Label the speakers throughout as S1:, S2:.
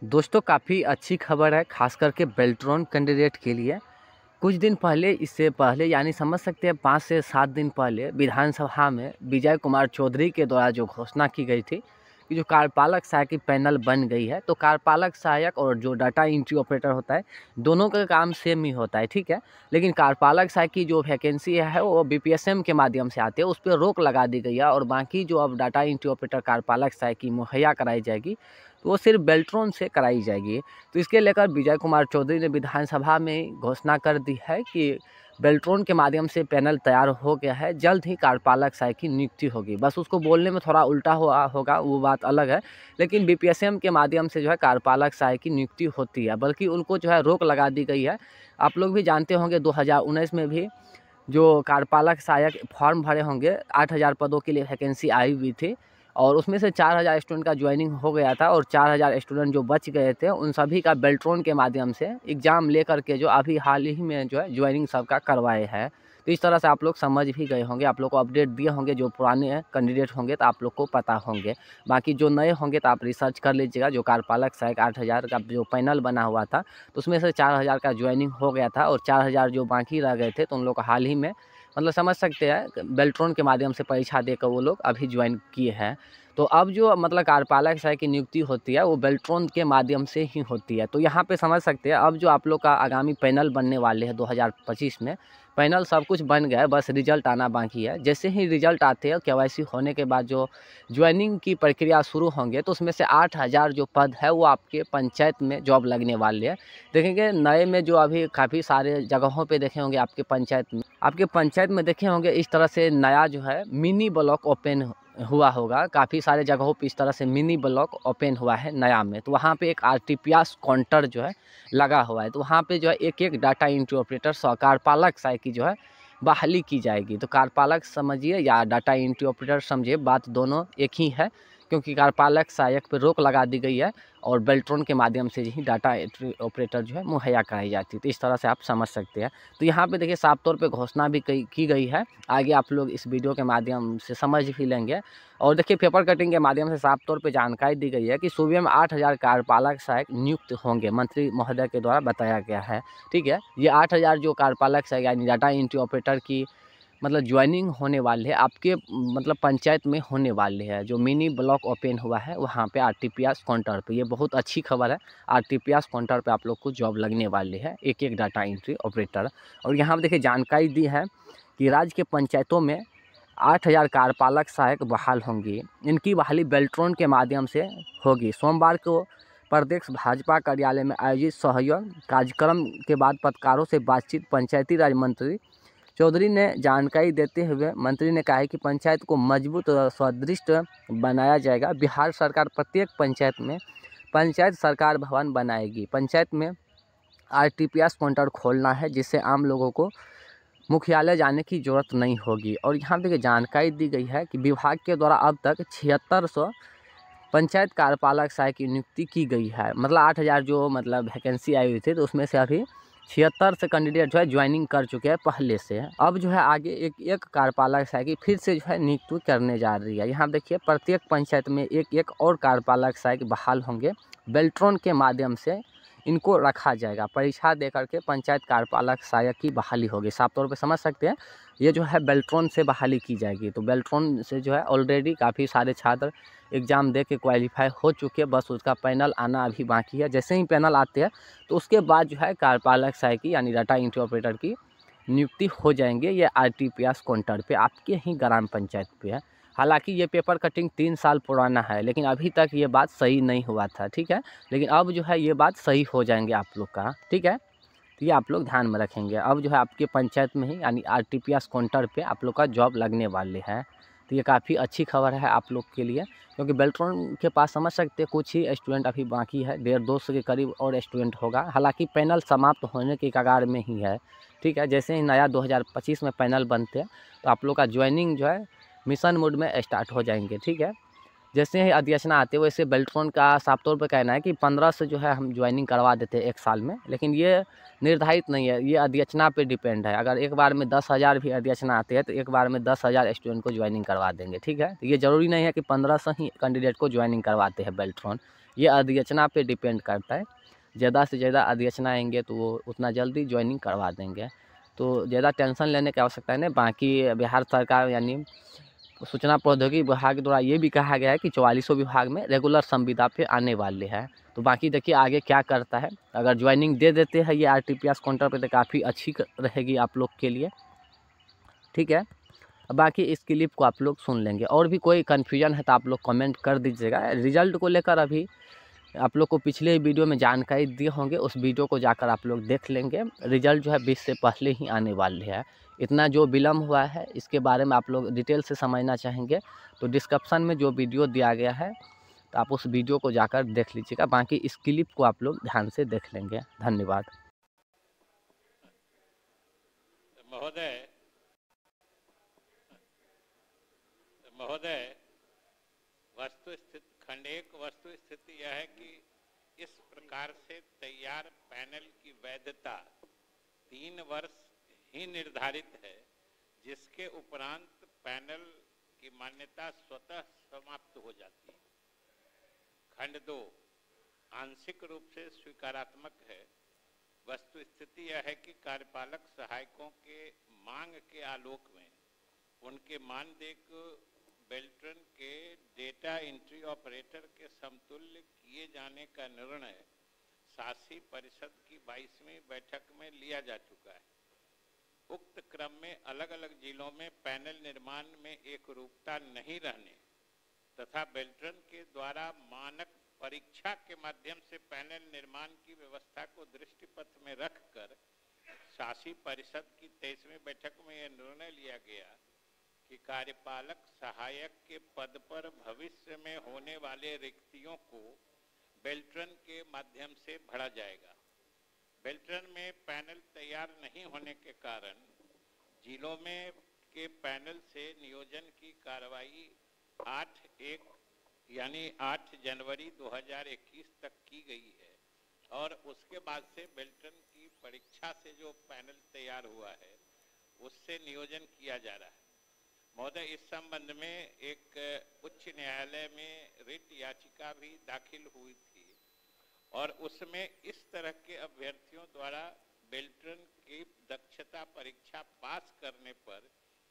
S1: दोस्तों काफ़ी अच्छी खबर है, खास करके बेल्ट्रॉन कैंडिडेट के लिए। कुछ दिन पहले, इससे पहले यानी समझ सकते हैं 5 से 7 दिन पहले विधानसभा में विजय कुमार चौधरी के द्वारा जो घोषणा की गई थी कि जो कार्यपालक सहायक की पैनल बन गई है, तो कार्यपालक सहायक और जो डाटा एंट्री ऑपरेटर होता है, दोनों का काम सेम ही होता है, ठीक है। लेकिन कार्यपालक सहायक की जो वैकेंसी है वो बीपीएसएम के माध्यम से आती है, उस पर रोक लगा दी गई है और बाकी जो अब डाटा एंट्री ऑपरेटर कार्यपालक सहायक की मुहैया कराई जाएगी, तो वो सिर्फ बेल्ट्रॉन से कराई जाएगी। तो इसके लेकर विजय कुमार चौधरी ने विधानसभा में घोषणा कर दी है कि बेल्ट्रॉन के माध्यम से पैनल तैयार हो गया है, जल्द ही कार्यपालक सहायक की नियुक्ति होगी। बस उसको बोलने में थोड़ा उल्टा हुआ होगा, वो बात अलग है, लेकिन बीपीएसएम के माध्यम से जो है कार्यपालक सहायक की नियुक्ति होती है, बल्कि उनको जो है रोक लगा दी गई है। आप लोग भी जानते होंगे 2019 में भी जो कार्यपालक सहायक फॉर्म भरे होंगे, 8000 पदों के लिए वैकेंसी आई हुई थी और उसमें से 4000 स्टूडेंट का ज्वाइनिंग हो गया था और 4000 स्टूडेंट जो बच गए थे उन सभी का बेल्ट्रॉन के माध्यम से एग्ज़ाम लेकर के जो अभी हाल ही में जो है ज्वाइनिंग सबका करवाए हैं। तो इस तरह से आप लोग समझ भी गए होंगे, आप लोग को अपडेट दिए होंगे। जो पुराने कैंडिडेट होंगे तो आप लोग को पता होंगे, बाकी जो नए होंगे तो आप रिसर्च कर लीजिएगा। जो कार्यपालक सहायक 8000 का जो पैनल बना हुआ था, तो उसमें से 4000 का ज्वाइनिंग हो गया था और 4000 जो बाकी रह गए थे, तो उन लोग को हाल ही में मतलब समझ सकते हैं बेल्ट्रॉन के माध्यम से परीक्षा देकर वो लोग अभी ज्वाइन किए हैं। तो अब जो मतलब कार्यपालक सहायक की नियुक्ति होती है वो बेल्ट्रॉन के माध्यम से ही होती है। तो यहाँ पे समझ सकते हैं अब जो आप लोग का आगामी पैनल बनने वाले हैं 2025 में, पैनल सब कुछ बन गया है, बस रिजल्ट आना बाकी है। जैसे ही रिजल्ट आते हैं, केवाईसी होने के बाद जो ज्वाइनिंग की प्रक्रिया शुरू होंगे, तो उसमें से 8000 जो पद है वो आपके पंचायत में जॉब लगने वाले हैं। देखेंगे नए में जो अभी काफ़ी सारे जगहों पे देखे होंगे आपके पंचायत में देखे होंगे इस तरह से नया जो है मिनी ब्लॉक ओपन हुआ होगा। काफ़ी सारे जगहों पे इस तरह से मिनी ब्लॉक ओपन हुआ है नया में, तो वहाँ पे एक आरटीपीएस काउंटर जो है लगा हुआ है। तो वहाँ पे जो है एक एक डाटा एंट्री ऑपरेटर कार्यपालक सहायक की जो है बहाली की जाएगी। तो कार्यपालक समझिए या डाटा एंट्री ऑपरेटर समझिए, बात दोनों एक ही है, क्योंकि कार्यपालक सहायक पर रोक लगा दी गई है और बेल्ट्रॉन के माध्यम से ही डाटा एंट्री ऑपरेटर जो है मुहैया कराई जाती है। तो इस तरह से आप समझ सकते हैं। तो यहाँ पे देखिए साफ तौर पे घोषणा भी की गई है, आगे आप लोग इस वीडियो के माध्यम से समझ भी लेंगे। और देखिए पेपर कटिंग के माध्यम से साफ तौर पे जानकारी दी गई है कि सूबे में 8000 कार्यपालक सहायक नियुक्त होंगे, मंत्री महोदय के द्वारा बताया गया है। ठीक है, ये 8000 जो कार्यपालक सहायक यानी डाटा एंट्री ऑपरेटर की मतलब ज्वाइनिंग होने वाले हैं आपके मतलब पंचायत में होने वाले हैं। जो मिनी ब्लॉक ओपन हुआ है वहाँ पे आरटीपीएस काउंटर पे, ये बहुत अच्छी खबर है। आरटीपीएस काउंटर पे आप लोग को जॉब लगने वाले हैं, एक एक डाटा एंट्री ऑपरेटर। और यहाँ पे देखिए जानकारी दी है कि राज्य के पंचायतों में 8000 कार्यपालक सहायक बहाल होंगी। इनकी बहाली बेल्ट्रॉन के माध्यम से होगी। सोमवार को प्रदेश भाजपा कार्यालय में आयोजित सहयोग कार्यक्रम के बाद पत्रकारों से बातचीत पंचायती राज मंत्री चौधरी ने जानकारी देते हुए मंत्री ने कहा है कि पंचायत को मजबूत और सुदृढ़ बनाया जाएगा। बिहार सरकार प्रत्येक पंचायत में पंचायत सरकार भवन बनाएगी। पंचायत में आरटीपीएस काउंटर खोलना है, जिससे आम लोगों को मुख्यालय जाने की ज़रूरत नहीं होगी। और यहाँ पे जानकारी दी गई है कि विभाग के द्वारा अब तक 7600 पंचायत कार्यपालक सहायक की नियुक्ति की गई है। मतलब 8000 जो मतलब वैकेंसी आई हुई थी, तो उसमें से अभी 76 से कैंडिडेट जो है ज्वाइनिंग कर चुके हैं पहले से। अब जो है आगे एक एक कार्यपालक सहायक की फिर से जो है नियुक्ति करने जा रही है। यहाँ देखिए प्रत्येक पंचायत में एक एक और कार्यपालक सहायक बहाल होंगे। बेल्ट्रॉन के माध्यम से इनको रखा जाएगा। परीक्षा दे करके पंचायत कार्यपालक सहायक की बहाली होगी। साफ तौर पे समझ सकते हैं, ये जो है बेल्ट्रॉन से बहाली की जाएगी। तो बेल्ट्रॉन से जो है ऑलरेडी काफ़ी सारे छात्र एग्ज़ाम दे के क्वालिफाई हो चुके हैं, बस उसका पैनल आना अभी बाकी है। जैसे ही पैनल आते हैं तो उसके बाद जो है कार्यपालक सहायक की यानी डाटा एंट्री ऑपरेटर की नियुक्ति हो जाएंगे। ये आरटीपीएस काउंटर पे आपके ही ग्राम पंचायत पे है। हालांकि ये पेपर कटिंग 3 साल पुराना है, लेकिन अभी तक ये बात सही नहीं हुआ था। ठीक है, लेकिन अब जो है ये बात सही हो जाएंगे आप लोग का। ठीक है, तो ये आप लोग ध्यान में रखेंगे। अब जो है आपके पंचायत में ही यानी आरटीपीएस काउंटर पे आप लोग का जॉब लगने वाले हैं। तो ये काफ़ी अच्छी खबर है आप लोग के लिए, क्योंकि बेल्ट्रॉन के पास समझ सकते हैं कुछ ही स्टूडेंट अभी बाकी है, 150-200 के करीब और स्टूडेंट होगा। हालांकि पैनल समाप्त होने के कगार में ही है। ठीक है, जैसे ही नया 2025 में पैनल बनते हैं तो आप लोग का ज्वाइनिंग जो है मिशन मोड में स्टार्ट हो जाएंगे। ठीक है, जैसे ही अध्यक्षना आते हैं वैसे बेल्ट्रॉन का साफ तौर पर कहना है कि 15 से जो है हम ज्वाइनिंग करवा देते हैं 1 साल में, लेकिन ये निर्धारित नहीं है, ये अध्यक्षना पे डिपेंड है। अगर एक बार में 10,000 भी अध्यक्षना आते हैं तो एक बार में 10,000 स्टूडेंट को ज्वाइनिंग करवा देंगे, ठीक है। तो ये ज़रूरी नहीं है कि 15 से ही कैंडिडेट को ज्वाइनिंग करवाते हैं बेल्ट्रॉन, ये अध्यक्षना पे डिपेंड करता है। ज़्यादा से ज़्यादा अध्यक्षना आएंगे तो वो उतना जल्दी ज्वाइनिंग करवा देंगे, तो ज़्यादा टेंशन लेने की आवश्यकता नहीं। बाकी बिहार सरकार यानी सूचना प्रौद्योगिकी विभाग द्वारा ये भी कहा गया है कि 4400 विभाग में रेगुलर संविदा पे आने वाले हैं। तो बाकी देखिए आगे क्या करता है। अगर ज्वाइनिंग दे देते हैं ये आरटीपीएस काउंटर पे तो काफ़ी अच्छी रहेगी आप लोग के लिए, ठीक है। बाकी इस क्लिप को आप लोग सुन लेंगे, और भी कोई कन्फ्यूजन है तो आप लोग कमेंट कर दीजिएगा। रिजल्ट को लेकर अभी आप लोग को पिछले वीडियो में जानकारी दिए होंगे, उस वीडियो को जाकर आप लोग देख लेंगे। रिजल्ट जो है 20 से पहले ही आने वाले हैं। इतना जो विलम्ब हुआ है इसके बारे में आप लोग डिटेल से समझना चाहेंगे तो डिस्क्रिप्शन में जो वीडियो दिया गया है तो आप उस वीडियो को जाकर देख लीजिएगा। बाकी इस क्लिप को आप लोग ध्यान से देख लेंगे। धन्यवाद।
S2: महोदय, खंड एक वस्तु स्थिति यह है कि इस प्रकार से तैयार पैनल की वैधता 3 वर्ष ही निर्धारित है, जिसके उपरांत पैनल की मान्यता स्वतः समाप्त हो जाती है। खंड 2 आंशिक रूप से स्वीकारात्मक है। वस्तु स्थिति यह है कि कार्यपालक सहायकों के मांग के आलोक में उनके मानदेय को बेल्ट्रॉन के डेटा एंट्री ऑपरेटर के समतुल्य किए जाने का निर्णय शासी परिषद की 22वीं बैठक में लिया जा चुका है। उक्त क्रम में अलग अलग जिलों में पैनल निर्माण में एक रूपता नहीं रहने तथा बेल्ट्रॉन के द्वारा मानक परीक्षा के माध्यम से पैनल निर्माण की व्यवस्था को दृष्टिपथ में रखकर शासी परिषद की 23वीं बैठक में यह निर्णय लिया गया कि कार्यपालक सहायक के पद पर भविष्य में होने वाले रिक्तियों को बेल्ट्रॉन के माध्यम से भरा जाएगा। बेल्ट्रॉन में पैनल तैयार नहीं होने के कारण जिलों में के पैनल से नियोजन की कार्रवाई 8 जनवरी 2021 तक की गई है और उसके बाद से बेल्ट्रॉन की परीक्षा से जो पैनल तैयार हुआ है उससे नियोजन किया जा रहा है। महोदय, इस संबंध में एक उच्च न्यायालय में रिट याचिका भी दाखिल हुई थी और उसमें इस तरह के अभ्यर्थियों द्वारा बेल्ट्रॉन की दक्षता परीक्षा पास करने पर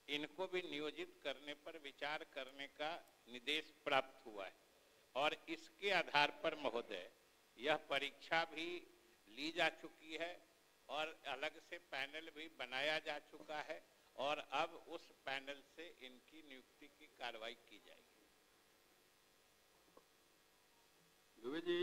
S2: इनको भी नियोजित करने पर विचार करने का निर्देश प्राप्त हुआ है और इसके आधार पर महोदय यह परीक्षा भी ली जा चुकी है और अलग से पैनल भी बनाया जा चुका है और अब उस पैनल से इनकी नियुक्ति की कार्रवाई की जाएगी।
S3: दुबे जी,